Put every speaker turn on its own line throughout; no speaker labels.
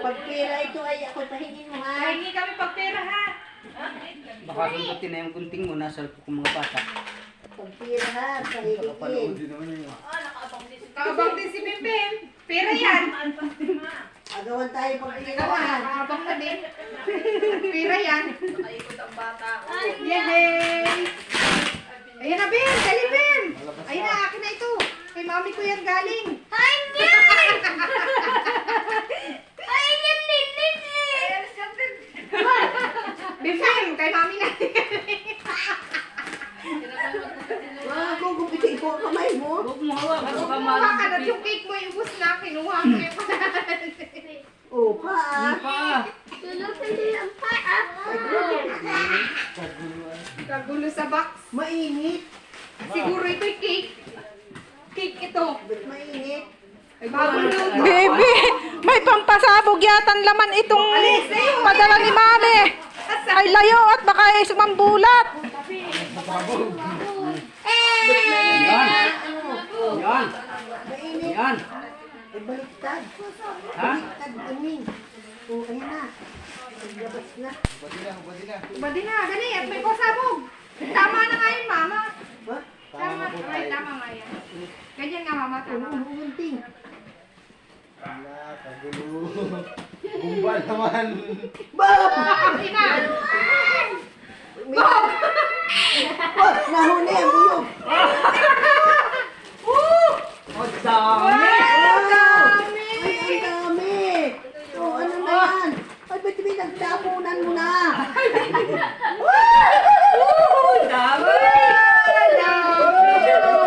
Pag pera ito ay ako pahingin mo ha.
Pahingi kami pag pera ha.
Baka sundutin na yung gunting mo, nasa kung mga bata.
Pag pera ha, pahingin.
Kaabang din si Pimpim. Pera yan.
Agawan tayo pag pera
Ikaw
ha.
kaabang na din. Pera yan.
Nakaikot ang bata.
Yay! Ayan na, Ben! Dali, Ben! Ayan na, akin na ito. Kay mami ko yan galing. Bim, kay mami na.
Wag ko gupitin ko ang kamay mo.
Huwag mo hawak, baka
Kumuha ka na
maling
yung cake mo, ubus na. Kinuha mo yung
Oh, pa ah.
kagulo sa box.
Mainit.
Siguro ito'y cake. Cake ito.
Ba't mainit?
Ay, bagulo.
Baby, may pampasabog yatang laman itong padala ni Mami. Ay layo at baka ay sumambulat.
Yan! Yan!
Mainit.
Yan!
Ay, baliktad.
Ha?
Baliktad, amin. Oh, ayan na. Naglabas na.
Badi na, dali. At may pasabog. Tama na nga yun, mama.
Ba?
Tama. Ay, tama nga yan. Ganyan nga, mama. Tama.
Umuunting.
Wala, kagulo. Bumbal naman.
Bob!
Ina!
Bob! Oh, nahuli ang buyog.
Oh, dami!
Ang dami!
Ay, ang dami. Oh, ano na yan? Ay, ba't pinagtapunan mo na?
Dami!
Ang dami!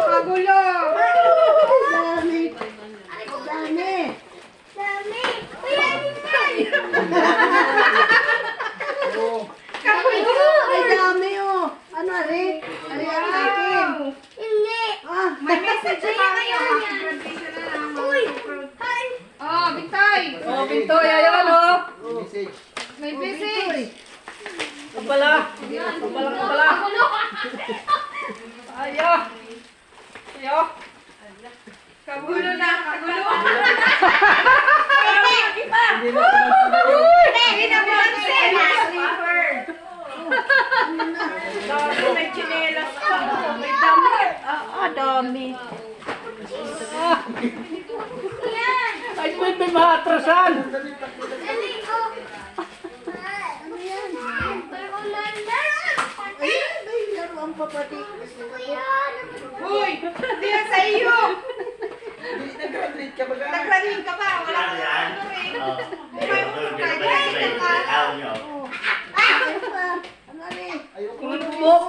Kagulo!
Dami. Dami.
Kagulo!
Ay, dami oh. Ano, Ari? Ari ang akin. Ah,
May message pa kayo. Graduation na lang. Oh, Bintay!
Oh, Pintoy, ayan oh!
Message.
May message!
Kabala! Kabala! Ayo! Ayo!
Kagulo na! Kagulo!
Hindi na tumagsabay.
Hindi na bronze! Slipper! May chinelas pa. May damit.
Dami.
Ay, may mahatrasan!
ay, may laruan pa pati.
Uy! Hindi yan sa iyo!
Nag-graduate ka ba ka?
Nag-graduate ka pa! Wala ka na ano eh! May graduate ka!
Ano pa? Ano, Ari?
Ayoko.
Kumunbok!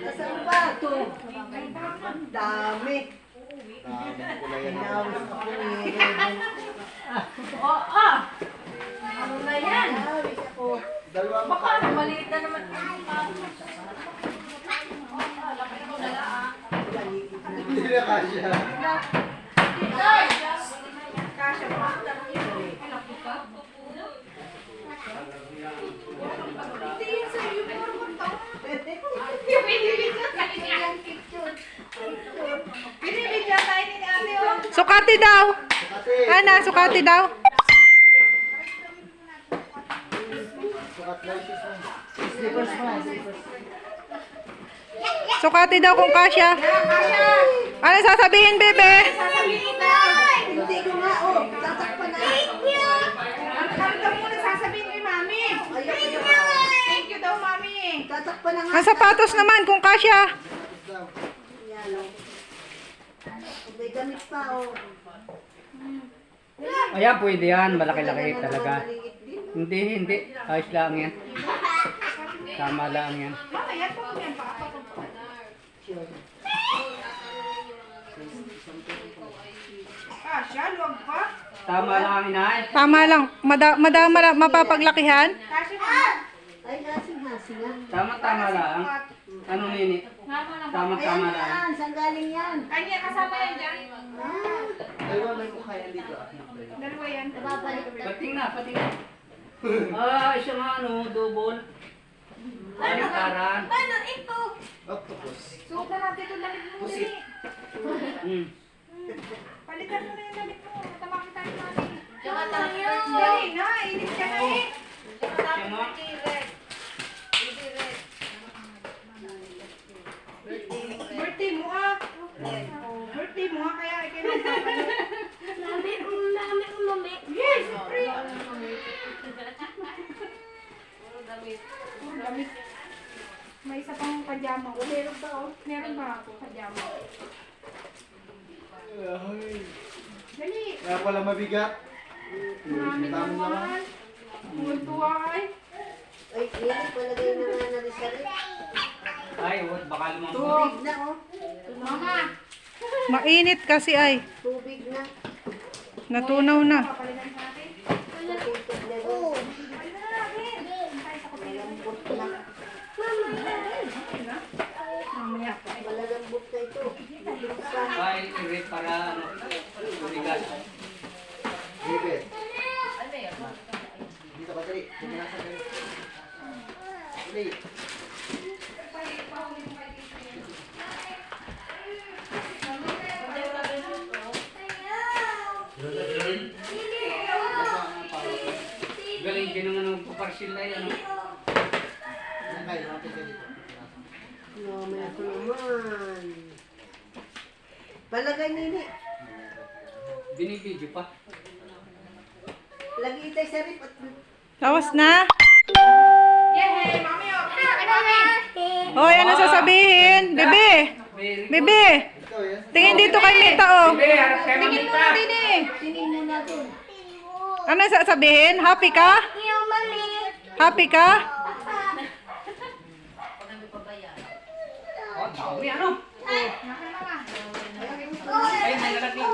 Saan ba? Ito. Ang dami.
Tama ko na yan.
Inawis ako ni
Ano na yan?
Inawis ako.
Dalawa
Baka maliit na naman.
Hindi na kasya.
Kasha pa. Hindi yan sa iyo. Puro mo to. Yung binibigyan sa kanya. Binibigyan tayo ni Ate oh.
Sukati daw.
Sukati.
Ana, sukati daw.
Sukat license mo. Slippers mo. Slippers.
Sukati daw kung kasya.
Kasha!
Ano sasabihin, bebe?
Sasabihin na!
Hindi ko nga, oh. Tatakpan na.
Ano daw muna sasabihin kay Mami? Thank you daw, Mami.
Tatakpan na nga.
Ang sapatos naman kung kasya.
Daw.
Yan, oh. May gamit pa, oh.
Ayan, pwede yan. Malaki-laki talaga.
Maliit din.
Hindi. Ayos lang yan. Tama lang yan.
Mamaya po yan pa. Kasha, luwag pa.
Tama lang, inay.
Tama lang. Madama lang mapapaglakihan.
Kasha pa.
Ay, hasing-hasing nga.
Tama lang. Ano nini? Tama
Ayan
lang.
yan, saan galing yan?
Kanya, kasama yan dyan.
Dalawa may mukha yan dito.
Dalawa yan.
Pating na. Isang double. Baliktaran.
Octopus.
Suot na natin ito lamig mo
Pusit.
dali.
Hmm.
Palit Initan mo na yung damit mo. Tamakin tayo mami.
Tsaka tayo.
Dali na, init ka na eh.
Tsaka tayo. Baby red.
Birthday mo ah. Oh, birthday mo ah, kaya ikaw nagpapalit. Yes, pre.
Puro damit.
Puro damit. May isa pang pajama. Oh, meron ba oh? Meron ba ako pajama? Dali.
Kaya pala mabigat.
Marami
Dami
naman. Tuwa ay.
Ay, Lili, palagay na nga na rin sa rin.
Ay, wag, baka lumang
Tubig na, oh.
Mama.
Mainit kasi ay.
Tubig na.
Natunaw na.
Papalitan natin.
Natutog na rin.
Palitan na natin. Tayo sa kapila.
Malambot na.
Mamaya pa.
Malalambot na ito. Buksan.
Ay, red para ano, tumigas.
David.
Ano yun?
Dito ka, dali. Puminasan ka rin. Dali.
Galing din naman ng paparsil na yan.
Yan kayo, lapit ka dito.
Mamaya ko naman. Palagay nini.
Binibidyo pa.
Lagi itay sa rip at
Tapos na?
Yay! Mami oh! Ay, mami!
Hoy, ano sasabihin? Bebe!
Very good.
Bebe!
Ito, yan.
Tingin dito kay Mita, oh.
Bebe, harap kayo
Tingin mo
mamita.
din eh.
tingin mo na doon.
Ano sasabihin? Happy ka? Happy ka?
Oh, dami ano?
Mami, mama.
Ay, nalalag din.